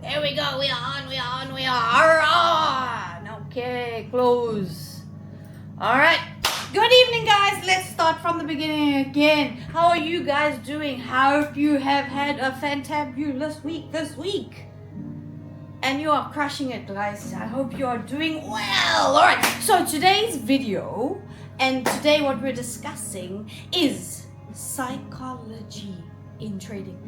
There we go. We are on. Okay, close. All right. Good evening, guys. Let's start from the beginning again. How are you guys doing? Hope you have had a fantabulous week this week. And you are crushing it, guys. I hope you are doing well. All right. So today's video and today what we're discussing is psychology in trading.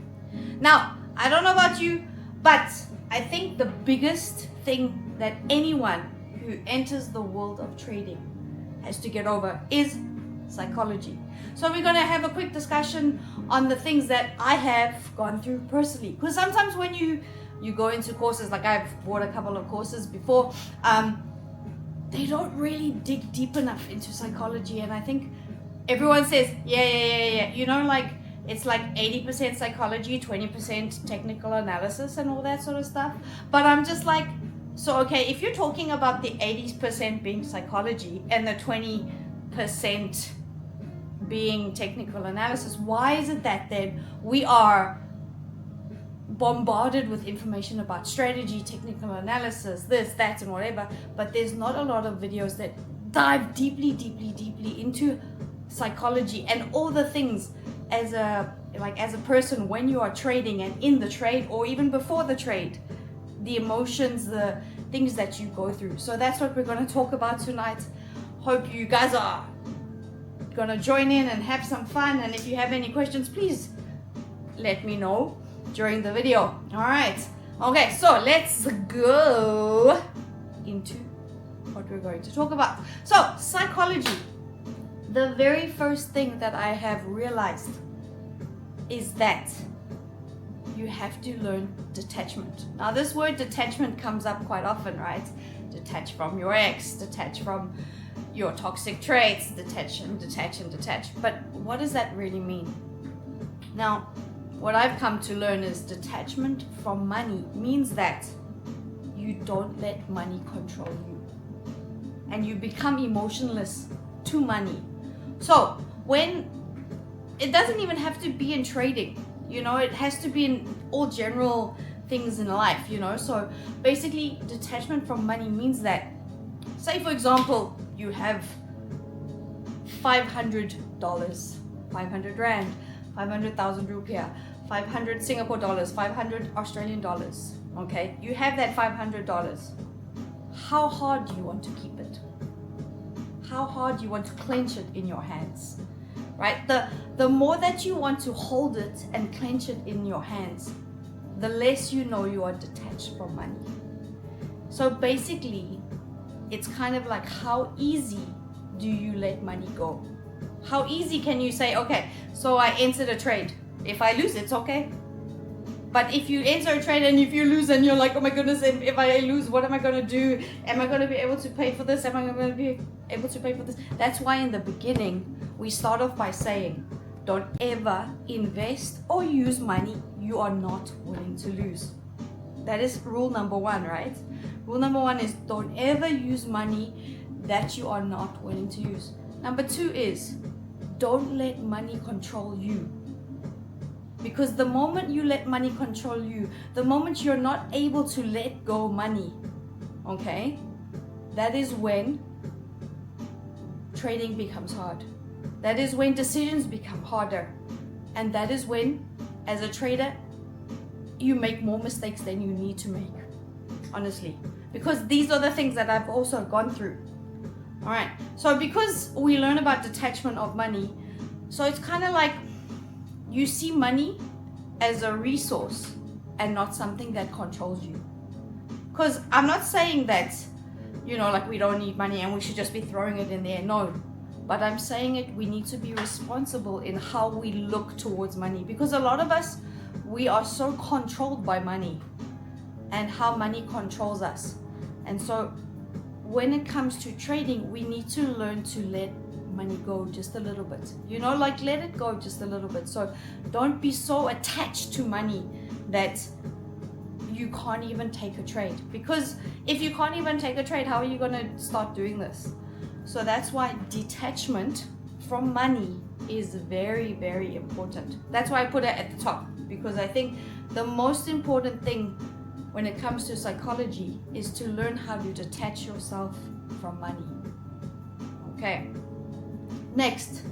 Now, I don't know about you, but I think the biggest thing that anyone who enters the world of trading has to get over is psychology. So we're going to have a quick discussion on the things that I have gone through personally. Because sometimes when you go into courses, like I've bought a couple of courses before, they don't really dig deep enough into psychology. And I think everyone says, yeah. You know, like it's like 80% psychology, 20% technical analysis and all that sort of stuff. But I'm just like, so okay, if you're talking about the 80% being psychology and the 20% being technical analysis, why is it that then we are bombarded with information about strategy, technical analysis, this, that, and whatever, but there's not a lot of videos that dive deeply into psychology and all the things as a person when you are trading and in the trade or even before the trade, the emotions, the things that you go through. So that's what we're going to talk about tonight. Hope you guys are going to join in and have some fun, and if you have any questions, please let me know during the video. All right, okay, so let's go into what we're going to talk about. So psychology, the very first thing that I have realized is that you have to learn detachment. Now this word detachment comes up quite often, right? Detach from your ex, detach from your toxic traits, detach. But what does that really mean? Now, what I've come to learn is detachment from money means that you don't let money control you and you become emotionless to money. So when it doesn't even have to be in trading, you know, it has to be in all general things in life, you know. So basically detachment from money means that, say for example, you have $500, 500 rand, 500,000 rupiah, 500 Singapore dollars, 500 Australian dollars, okay? You have that $500. How hard do you want to keep it? How hard do you want to clench it in your hands, right? The more that you want to hold it and clench it in your hands, the less you know you are detached from money. So basically, it's kind of like, how easy do you let money go? How easy can you say, okay, so I entered a trade. If I lose, it's okay. But if you enter a trade and if you lose and you're like, oh my goodness, if I lose, what am I going to do? Am I going to be able to pay for this? Am I going to be able to pay for this? That's why in the beginning, we start off by saying, don't ever invest or use money you are not willing to lose. That is rule number one, right? Rule number one is don't ever use money that you are not willing to use. Number two is don't let money control you. Because the moment you let money control you, the moment you're not able to let go money, okay, that is when trading becomes hard. That is when decisions become harder. And that is when, as a trader, you make more mistakes than you need to make, honestly. Because these are the things that I've also gone through. All right, so because we learn about detachment of money, so it's kind of like you see money as a resource and not something that controls you. Because I'm not saying that, you know, like we don't need money and we should just be throwing it in there. No, but I'm saying it, we need to be responsible in how we look towards money. Because a lot of us, we are so controlled by money and how money controls us. And so when it comes to trading, we need to learn to let money go just a little bit, you know, like let it go just a little bit. So don't be so attached to money that you can't even take a trade, because if you can't even take a trade, how are you going to start doing this? So that's why detachment from money is very important. That's why I put it at the top, because I think the most important thing when it comes to psychology is to learn how to detach yourself from money. Okay. Next,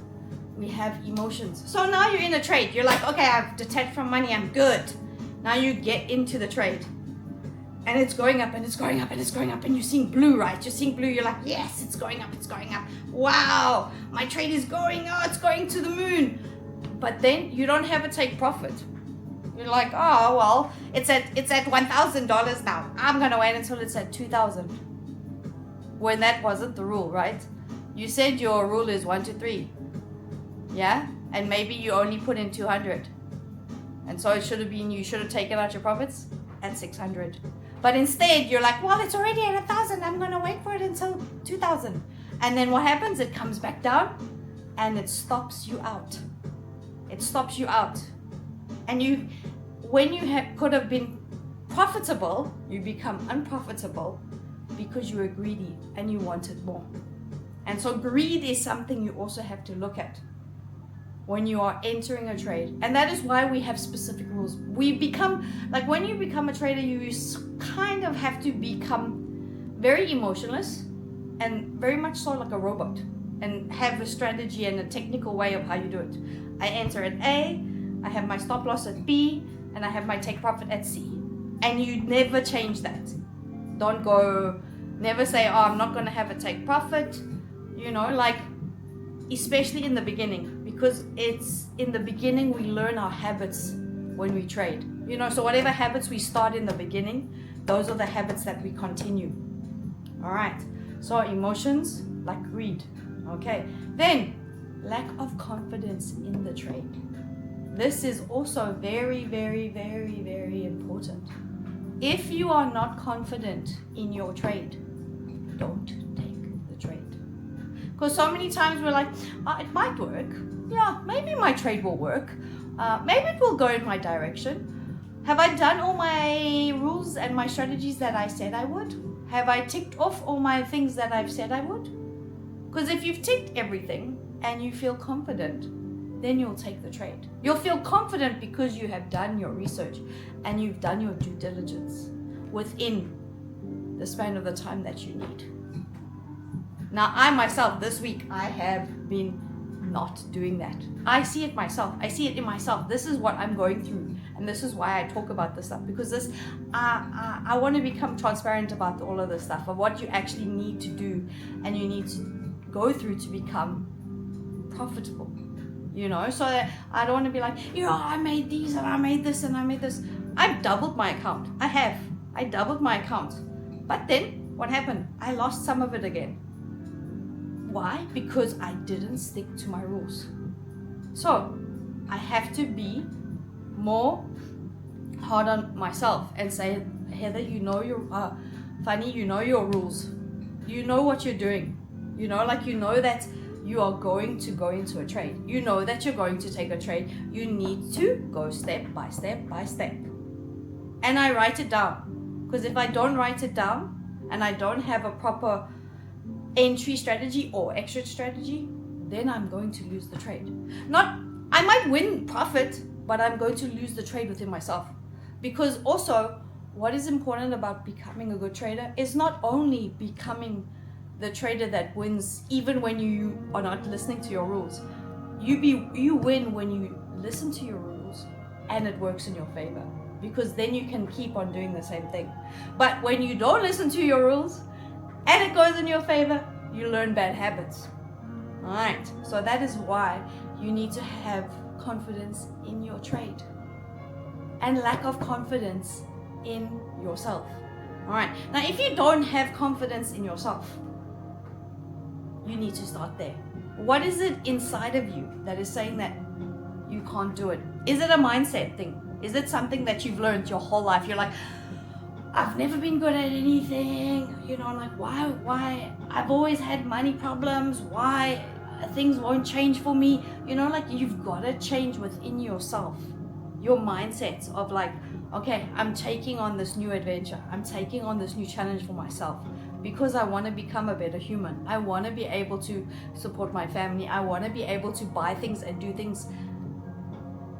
we have emotions. So now you're in a trade. You're like, okay, I've detached from money. I'm good. Now you get into the trade. And it's going up and it's going up and it's going up and you're seeing blue, right? You're seeing blue. You're like, yes, it's going up. It's going up. Wow, my trade is going. Oh, it's going to the moon. But then you don't have a take profit. You're like, oh, well, it's at $1,000 now. I'm going to wait until it's at 2,000. When that wasn't the rule, right? You said your rule is 1 to 3. Yeah? And maybe you only put in 200. And so it should have been, you should have taken out your profits at 600. But instead, you're like, well, it's already at 1,000. I'm going to wait for it until 2,000. And then what happens? It comes back down and it stops you out. It stops you out. And you, when you could have been profitable, you become unprofitable because you were greedy and you wanted more. And so greed is something you also have to look at when you are entering a trade. And that is why we have specific rules. We become, like when you become a trader, you kind of have to become very emotionless and very much so like a robot and have a strategy and a technical way of how you do it. I enter at A, I have my stop loss at B, and I have my take profit at C. And you never change that. Don't go, never say, oh, I'm not going to have a take profit. You know, like, especially in the beginning, because it's in the beginning we learn our habits when we trade. You know, so whatever habits we start in the beginning, those are the habits that we continue. All right. So emotions like greed. Okay. Then lack of confidence in the trade. This is also very, very, very, very important. If you are not confident in your trade, don't take the trade. Because so many times we're like, oh, it might work. Yeah, maybe my trade will work. Maybe it will go in my direction. Have I done all my rules and my strategies that I said I would? Have I ticked off all my things that I've said I would? Because if you've ticked everything and you feel confident, then you'll take the trade. You'll feel confident because you have done your research and you've done your due diligence within the span of the time that you need. Now, I myself, this week, I have been not doing that. I see it myself. I see it in myself. This is what I'm going through. And this is why I talk about this stuff. Because this, I want to become transparent about all of this stuff, of what you actually need to do and you need to go through to become profitable. You know, so that I don't want to be like, you know, I made these and I made this and I made this. I've doubled my account. I doubled my account. But then what happened? I lost some of it again. Why? Because I didn't stick to my rules. So I have to be more hard on myself and say, Heather, you know your Fanny, you know your rules. You know what you're doing. You know, like you know that you are going to go into a trade. You know that you're going to take a trade. You need to go step by step by step. And I write it down. Because if I don't write it down and I don't have a proper entry strategy or exit strategy, then I'm going to lose the trade. I might win profit, but I'm going to lose the trade within myself. Because also, what is important about becoming a good trader is not only becoming the trader that wins even when you are not listening to your rules. You win when you listen to your rules and it works in your favor, because then you can keep on doing the same thing. But when you don't listen to your rules and it goes in your favor, you learn bad habits. All right, so that is why you need to have confidence in your trade and lack of confidence in yourself. All right, now if you don't have confidence in yourself, you need to start there. What is it inside of you that is saying that you can't do it? Is it a mindset thing? Is it something that you've learned your whole life? You're like, I've never been good at anything. You know, like why? I've always had money problems. Why things won't change for me? You know, like you've got to change within yourself. Your mindset of like, okay, I'm taking on this new adventure. I'm taking on this new challenge for myself. Because I want to become a better human. I want to be able to support my family. I want to be able to buy things and do things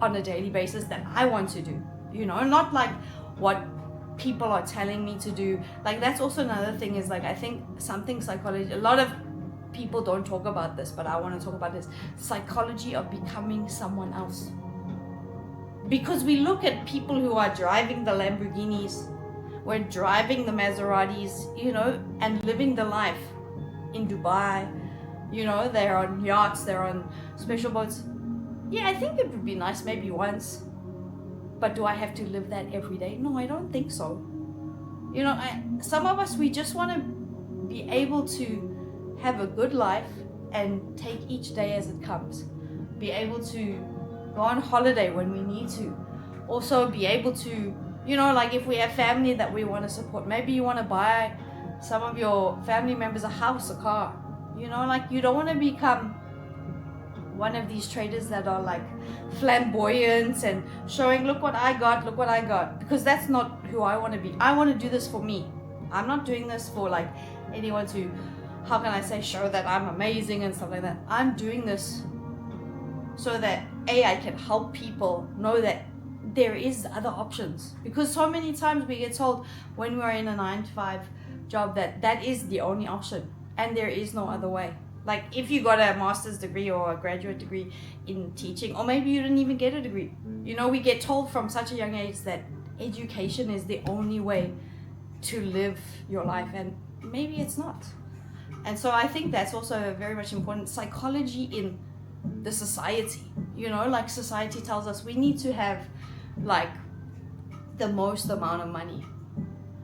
on a daily basis that I want to do. You know, not like what people are telling me to do. Like, that's also another thing, is like, I think something psychology, a lot of people don't talk about this, but I want to talk about this psychology of becoming someone else. Because we look at people who are driving the Lamborghinis, we're driving the Maseratis, you know, and living the life in Dubai, you know, they're on yachts, they're on special boats. Yeah, I think it would be nice maybe once, but do I have to live that every day? No, I don't think so. You know, some of us, we just want to be able to have a good life and take each day as it comes. Be able to go on holiday when we need to. Also be able to, you know, like if we have family that we want to support, maybe you want to buy some of your family members a house, a car. You know, like you don't want to become one of these traders that are like flamboyant and showing, look what I got, look what I got. Because that's not who I want to be. I want to do this for me. I'm not doing this for like anyone to, how can I say, show that I'm amazing and stuff like that. I'm doing this so that I can help people know that there is other options. Because so many times we get told when we're in a 9-to-5 job that that is the only option and there is no other way. Like if you got a master's degree or a graduate degree in teaching, or maybe you didn't even get a degree, you know, we get told from such a young age that education is the only way to live your life, and maybe it's not. And so I think that's also a very much important psychology in the society. You know, like society tells us we need to have like the most amount of money.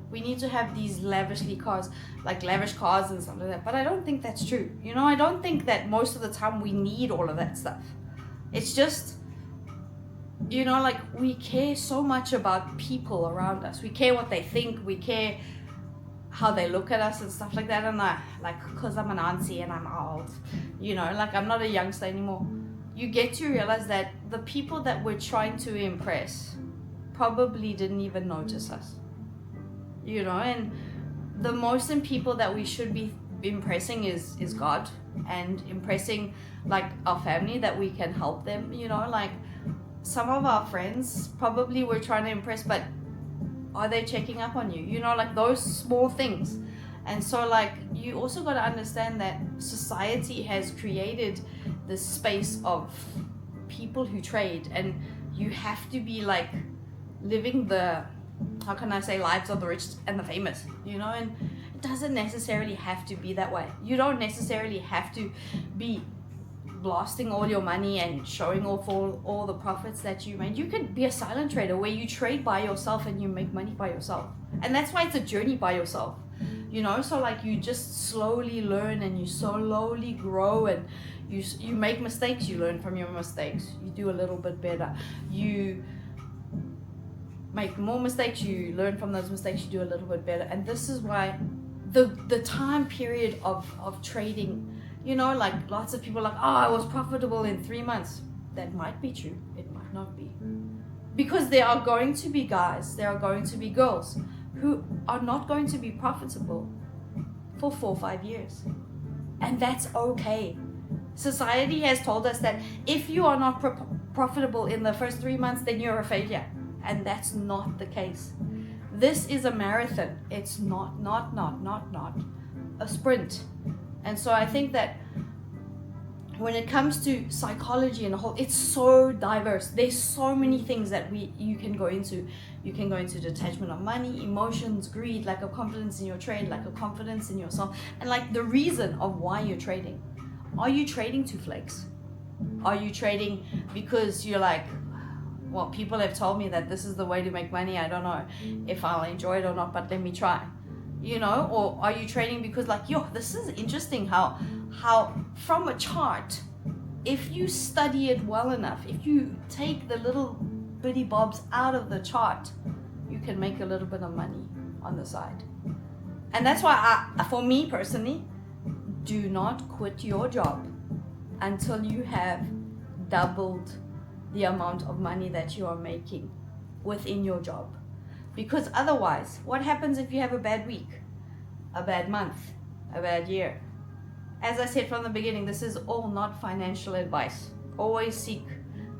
We need to have these lavishly cars, like lavish cars and stuff like that. But I don't think that's true. You know, I don't think that most of the time we need all of that stuff. It's just, you know, like we care so much about people around us. We care what they think. We care how they look at us and stuff like that. And I, like, because I'm an auntie and I'm old, you know, like I'm not a youngster anymore. You get to realize that the people that we're trying to impress probably didn't even notice us. You know, and the most in people that we should be impressing is God, and impressing like our family, that we can help them. You know, like some of our friends probably we're trying to impress, but are they checking up on you? You know, like those small things. And so like you also got to understand that society has created this space of people who trade, and you have to be like living the, how can I say, lives of the rich and the famous, you know, and it doesn't necessarily have to be that way. You don't necessarily have to be blasting all your money and showing off all the profits that you made. You could be a silent trader where you trade by yourself and you make money by yourself. And that's why it's a journey by yourself, you know. So like you just slowly learn and you slowly grow, and you make mistakes, you learn from your mistakes, you do a little bit better, you make more mistakes, you learn from those mistakes, you do a little bit better. And this is why the time period of trading, you know, like lots of people are like, oh, I was profitable in 3 months. That might be true, it might not be, because there are going to be guys, there are going to be girls who are not going to be profitable for 4 or 5 years, and that's okay. Society has told us that if you are not profitable in the first 3 months, then you're a failure. And that's not the case. This is a marathon. It's not a sprint. And so I think that when it comes to psychology and the whole, it's so diverse. There's so many things that you can go into. You can go into detachment of money, emotions, greed, lack of confidence in your trade, lack of confidence in yourself, and like the reason of why you're trading. Are you trading to flex? Are you trading because you're like, well, people have told me that this is the way to make money. I don't know if I'll enjoy it or not, but let me try. You know, or are you trading because like, yo, this is interesting how from a chart, if you study it well enough, if you take the little bitty bobs out of the chart, you can make a little bit of money on the side. And that's why for me personally, do not quit your job until you have doubled the amount of money that you are making within your job. Because otherwise, what happens if you have a bad week, a bad month, a bad year? As I said from the beginning, this is all not financial advice. Always seek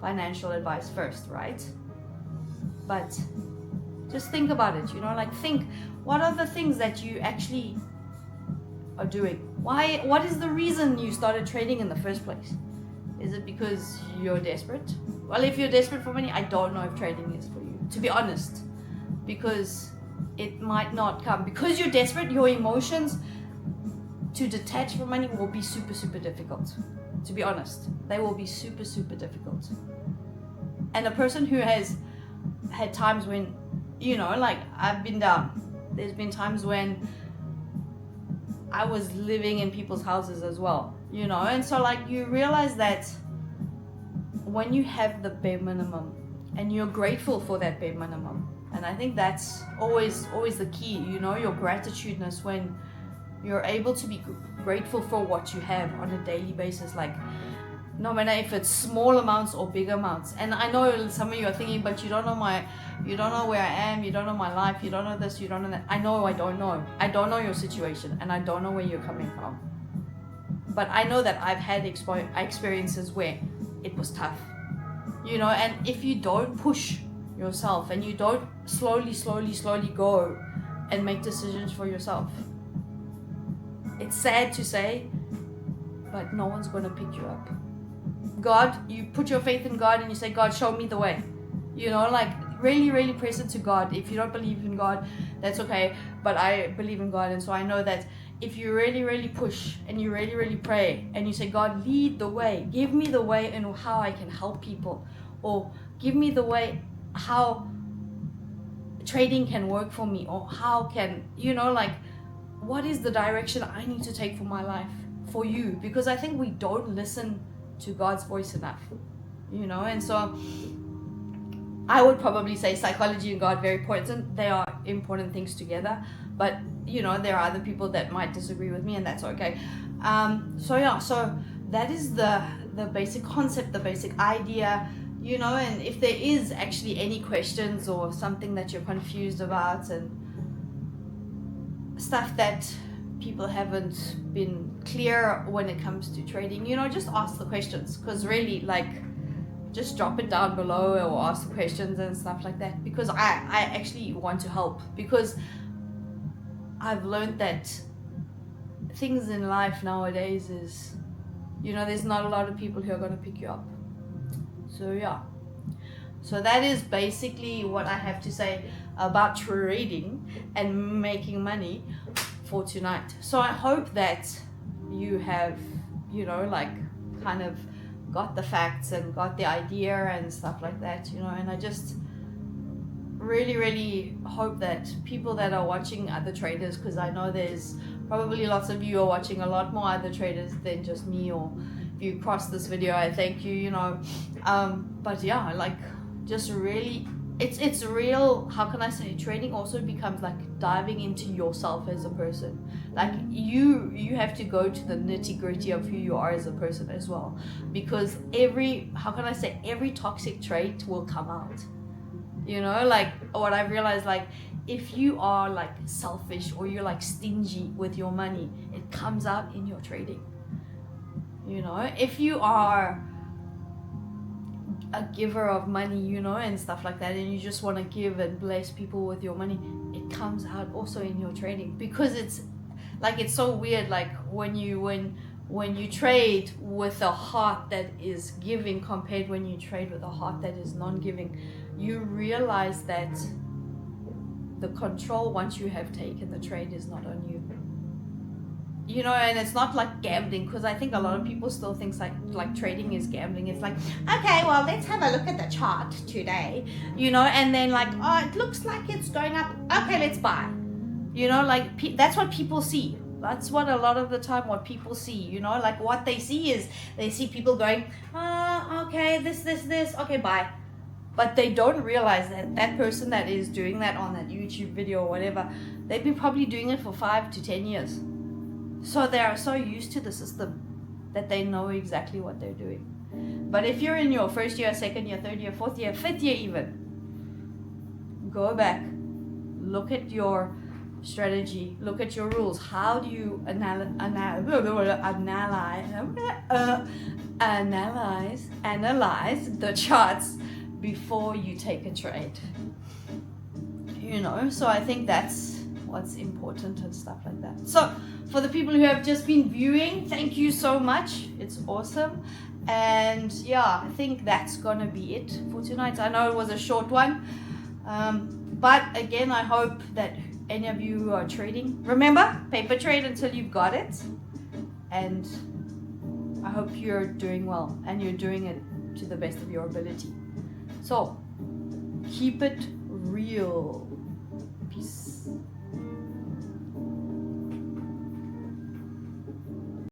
financial advice first, right? But Just think about it, like think, what are the things that you actually are doing? What is the reason you started trading in the first place? Is it because you're desperate? Well, if you're desperate for money, I don't know if trading is for you, to be honest, because it might not come. Because you're desperate, your emotions to detach from money will be super, super difficult. To be honest, they will be super, super difficult. And a person who has had times when, like I've been down. There's been times when I was living in people's houses as well, and so like you realize that when you have the bare minimum and you're grateful for that bare minimum, and I think that's always the key, your gratitudeness, when you're able to be grateful for what you have on a daily basis, like no matter if it's small amounts or big amounts. And I know some of you are thinking, but you don't know where I am, you don't know my life, you don't know this, you don't know that. I don't know your situation, and I don't know where you're coming from, but I know that I've had experiences where it was tough, and if you don't push yourself and you don't slowly go and make decisions for yourself, it's sad to say, but no one's going to pick you up. God, you put your faith in God and you say, God, show me the way. Like really press it to God. If you don't believe in God, that's okay, but I believe in God, and so I know that if you really push and you really pray and you say, God, lead the way, give me the way in how I can help people, or give me the way how trading can work for me, or how can, like what is the direction I need to take for my life, for you, because I think we don't listen to God's voice enough, and so I would probably say psychology and God very important. They are important things together, but there are other people that might disagree with me, and that's okay. So that is the basic concept, the basic idea, and if there is actually any questions or something that you're confused about and stuff that people haven't been clear when it comes to trading, just ask the questions, because really, like, just drop it down below or ask the questions and stuff like that, because I actually want to help, because I've learned that things in life nowadays is, there's not a lot of people who are going to pick you up. So that is basically what I have to say about trading and making money for tonight. So I hope that you have, like kind of got the facts and got the idea and stuff like that, and I just really hope that people that are watching other traders, because I know there's probably lots of you are watching a lot more other traders than just me, or if you cross this video, I thank you, but yeah, like just really, it's real. How can I say, trading also becomes like diving into yourself as a person. Like you have to go to the nitty-gritty of who you are as a person as well, because every toxic trait will come out, like what I've realized, like if you are like selfish or you're like stingy with your money, it comes out in your trading. If you are a giver of money, and stuff like that, and you just want to give and bless people with your money, it comes out also in your trading, because it's so weird, like when you trade with a heart that is giving compared when you trade with a heart that is non-giving, you realize that the control, once you have taken the trade, is not on you. And it's not like gambling, because I think a lot of people still think like trading is gambling. It's like, okay, well, let's have a look at the chart today, and then like, oh, it looks like it's going up, okay, let's buy, like that's what people see. That's what a lot of the time what people see, like what they see is they see people going, okay, this, okay, buy. But they don't realize that that person that is doing that on that YouTube video or whatever, they've been probably doing it for 5 to 10 years. So they are so used to the system that they know exactly what they're doing. But if you're in your first year, second year, third year, fourth year, fifth year even, go back, look at your strategy, look at your rules. How do you analyze the charts before you take a trade? So I think that's what's important and stuff like that. So for the people who have just been viewing, thank you so much. It's awesome. And yeah, I think that's gonna be it for tonight. I know it was a short one, but again, I hope that any of you who are trading, remember, paper trade until you've got it. And I hope you're doing well and you're doing it to the best of your ability. So keep it real.